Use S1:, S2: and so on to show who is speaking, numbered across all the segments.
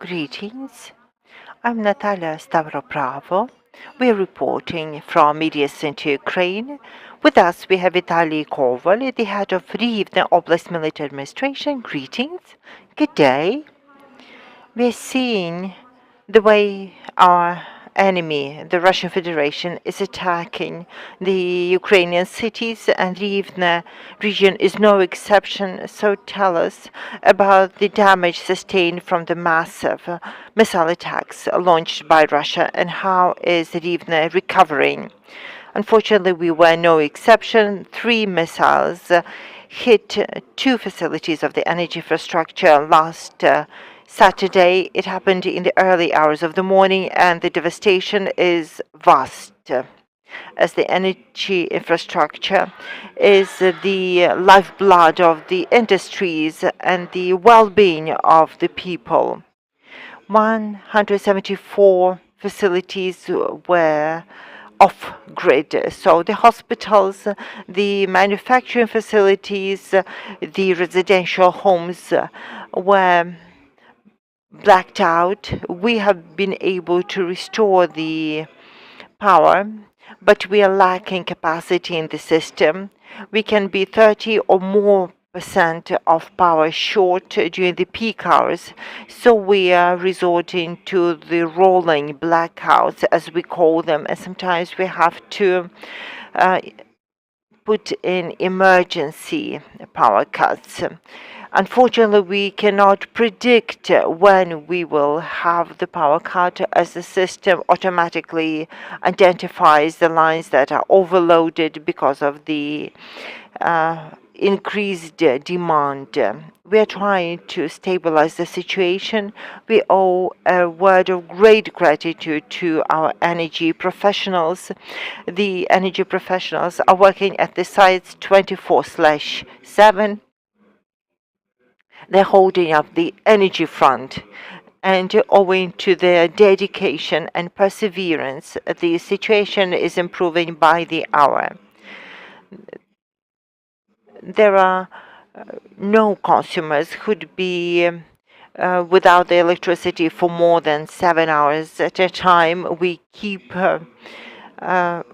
S1: Greetings. I'm Natalia Stavropravo. We're reporting from Mediacentrу Ukraine. With us, we have Vitaliy Koval, the head of Rivne Oblast military administration. Greetings. Good day. We're seeing the way our enemy, the Russian Federation, is attacking the Ukrainian cities, and Rivne region is no exception. So tell us about the damage sustained from the massive missile attacks launched by Russia, and how is Rivne recovering? Unfortunately, we were no exception. 3 missiles hit 2 facilities of the energy infrastructure last Saturday. It happened in the early hours of the morning, and the devastation is vast, as the energy infrastructure is the lifeblood of the industries and the well-being of the people. 174 facilities were off-grid. So the hospitals, the manufacturing facilities, the residential homes were blacked out. We have been able to restore the power, but we are lacking capacity in the system. We can be 30 or more % of power short during the peak hours, so we are resorting to the rolling blackouts, as we call them, and sometimes we have to put in emergency power cuts. Unfortunately, we cannot predict when we will have the power cut, as the system automatically identifies the lines that are overloaded because of the increased demand. We are trying to stabilize the situation. We owe a word of great gratitude to our energy professionals. The energy professionals are working at the sites 24/7. They're holding up the energy front, and owing to their dedication and perseverance, the situation is improving by the hour. There are no consumers who'd be without the electricity for more than 7 hours at a time. We keep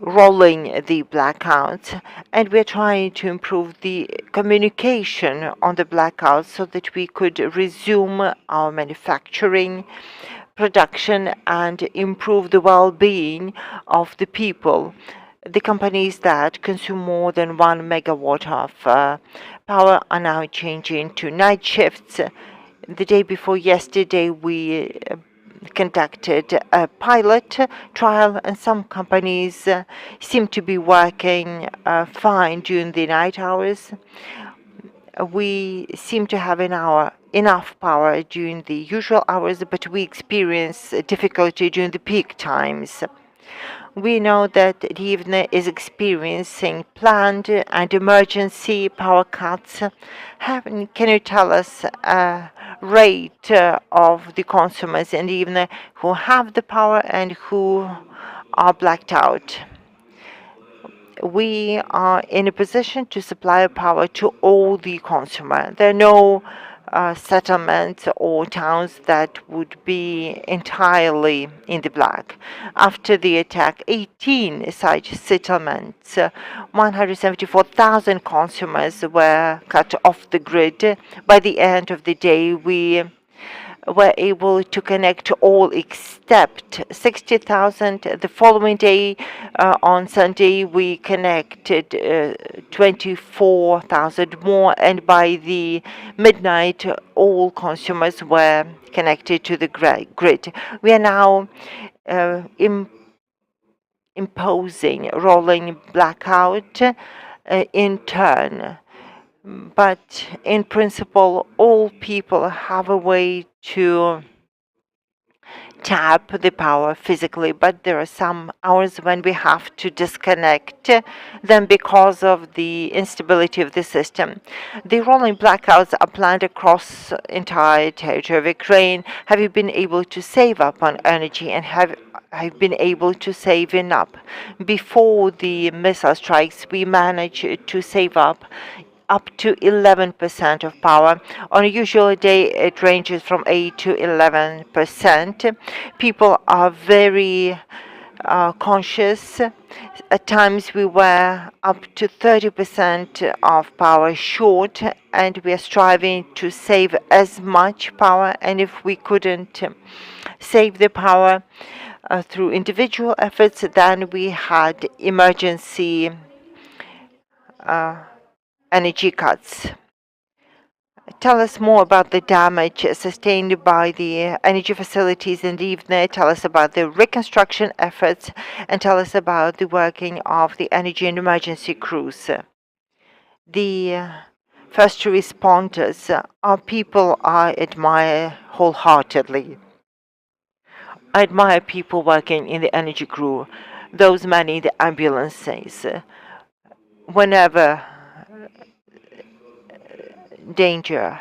S1: rolling the blackouts, and we're trying to improve the communication on the blackouts so that we could resume our manufacturing production and improve the well-being of the people. The companies that consume more than 1 megawatt of power are now changing to night shifts. The day before yesterday, we conducted a pilot trial, and some companies seem to be working fine during the night hours. We seem to have enough power during the usual hours, but we experience difficulty during the peak times. We know that Rivne is experiencing planned and emergency power cuts. Can you tell us a rate of the consumers in Rivne who have the power and who are blacked out? We are in a position to supply power to all the consumers. There are no settlements or towns that would be entirely in the black. After the attack, 18 such settlements, 174,000 consumers were cut off the grid. By the end of the day, we were able to connect all except 60,000. The following day, on Sunday, we connected 24,000 more, and by the midnight, all consumers were connected to the grid. We are now imposing rolling blackout in turn. But in principle, all people have a way to tap the power physically, but there are some hours when we have to disconnect them because of the instability of the system. The rolling blackouts are planned across entire territory of Ukraine. Have you been able to save up on energy, and have been able to save enough? Before the missile strikes, we managed to save up up to 11% of power. On a usual day, it ranges from 8 to 11%. People are very conscious. At times we were up to 30% of power short, and we are striving to save as much power. And if we couldn't save the power through individual efforts, then we had emergency energy cuts. Tell us more about the damage sustained by the energy facilities in Rivne. Tell us about the reconstruction efforts, and tell us about the working of the energy and emergency crews. The first responders are people I admire wholeheartedly. I admire people working in the energy crew, those manning the ambulances. Whenever danger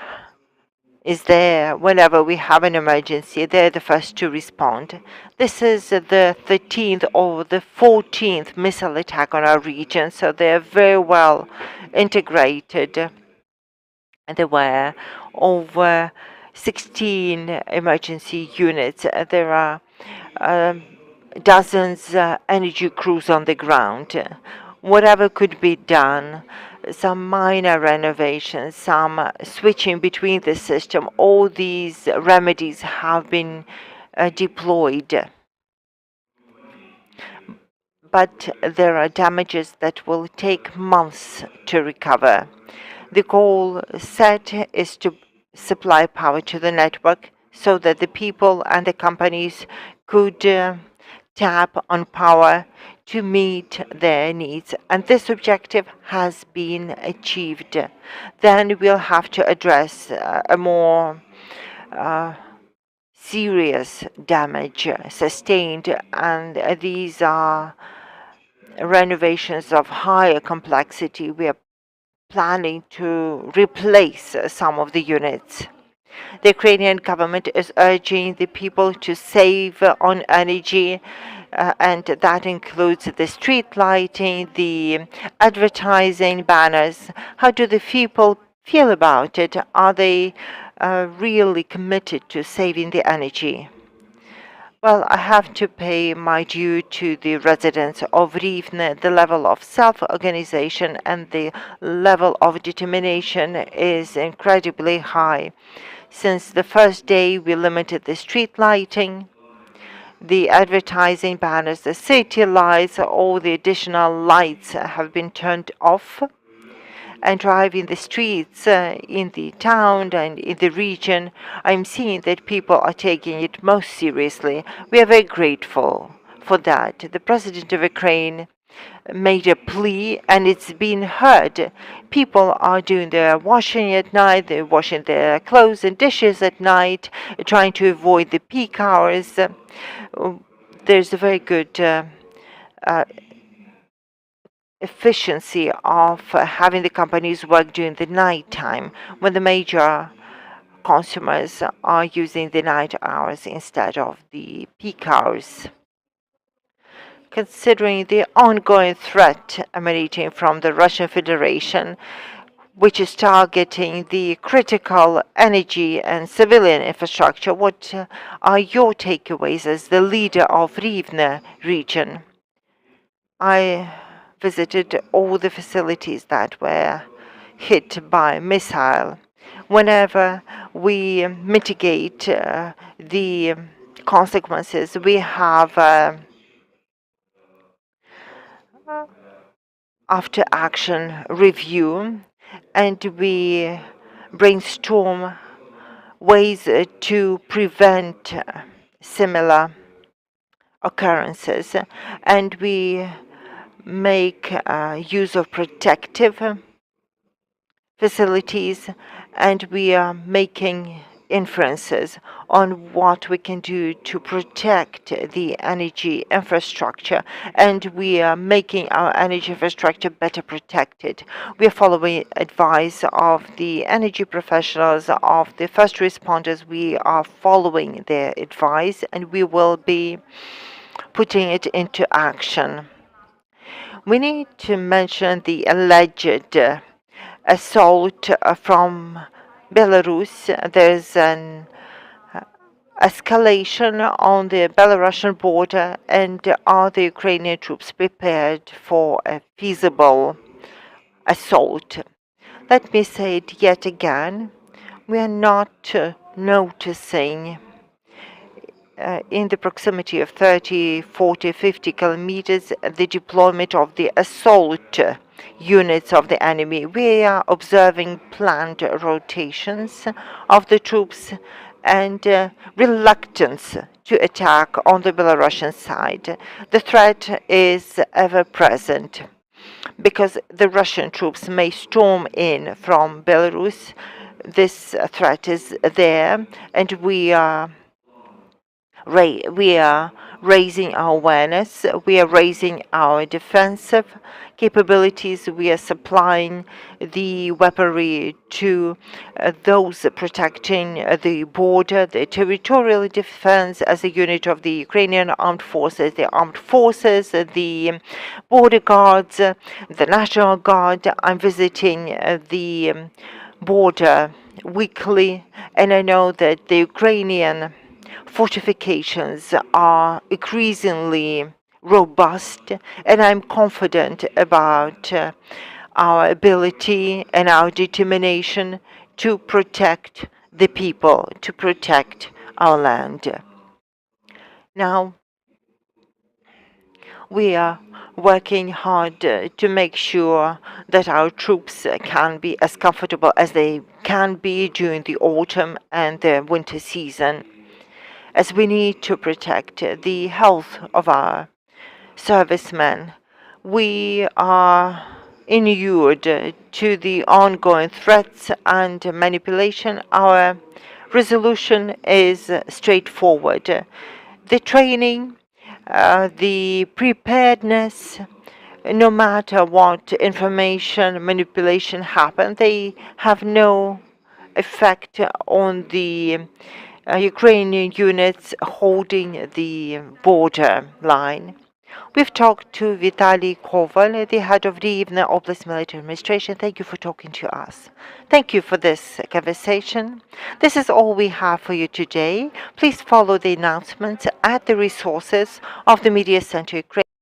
S1: is there, whenever we have an emergency, they're the first to respond. This is the 13th or the 14th missile attack on our region, so they're very well integrated. And there were over 16 emergency units. There are dozens energy crews on the ground. Whatever could be done, some minor renovations, some switching between the system, all these remedies have been deployed. But there are damages that will take months to recover. The goal set is to supply power to the network so that the people and the companies could tap on power to meet their needs, and this objective has been achieved. Then we'll have to address a more serious damage sustained, and these are renovations of higher complexity. We are planning to replace some of the units. The Ukrainian government is urging the people to save on energy, and that includes the street lighting, the advertising banners. How do the people feel about it? Are they really committed to saving the energy? Well, I have to pay my due to the residents of Rivne. The level of self-organization and the level of determination is incredibly high. Since the first day, we limited the street lighting, the advertising banners, the city lights, all the additional lights have been turned off. And driving the streets in the town and in the region, I'm seeing that people are taking it most seriously. We are very grateful for that. The President of Ukraine made a plea, and it's been heard. People are doing their washing at night, they're washing their clothes and dishes at night, trying to avoid the peak hours. There's a very good efficiency of having the companies work during the night time when the major consumers are using the night hours instead of the peak hours. Considering the ongoing threat emanating from the Russian Federation, which is targeting the critical energy and civilian infrastructure, what are your takeaways as the leader of Rivne region? I visited all the facilities that were hit by missile. Whenever we mitigate the consequences, we have after action review, and we brainstorm ways to prevent similar occurrences, and we make use of protective facilities, and we are making inferences on what we can do to protect the energy infrastructure, and we are making our energy infrastructure better protected. We are following advice of the energy professionals, of the first responders. We are following their advice, and we will be putting it into action. We need to mention the alleged assault from Belarus. There's an escalation on the Belarusian border, and are the Ukrainian troops prepared for a feasible assault? Let me say it yet again. We are not noticing in the proximity of 30, 40, 50 kilometers the deployment of the assault units of the enemy. We are observing planned rotations of the troops and reluctance to attack on the Belarusian side. The threat is ever present because the Russian troops may storm in from Belarus. This threat is there, and we are raising our awareness, we are raising our defensive capabilities, we are supplying the weaponry to those protecting the border, the territorial defense as a unit of the Ukrainian armed forces, the border guards, the National Guard. I'm visiting the border weekly, and I know that the Ukrainian fortifications are increasingly robust, and I'm confident about our ability and our determination to protect the people, to protect our land. Now, we are working hard to make sure that our troops can be as comfortable as they can be during the autumn and the winter season, as we need to protect the health of our servicemen. We are inured to the ongoing threats and manipulation. Our resolution is straightforward. The training, the preparedness, no matter what information manipulation happen, they have no effect on the Ukrainian units holding the border line. We've talked to Vitaliy Koval, the head of Rivne Oblast military administration. Thank you for talking to us. Thank you for this conversation. This is all we have for you today. Please follow the announcements at the resources of the Mediacentru Ukraina.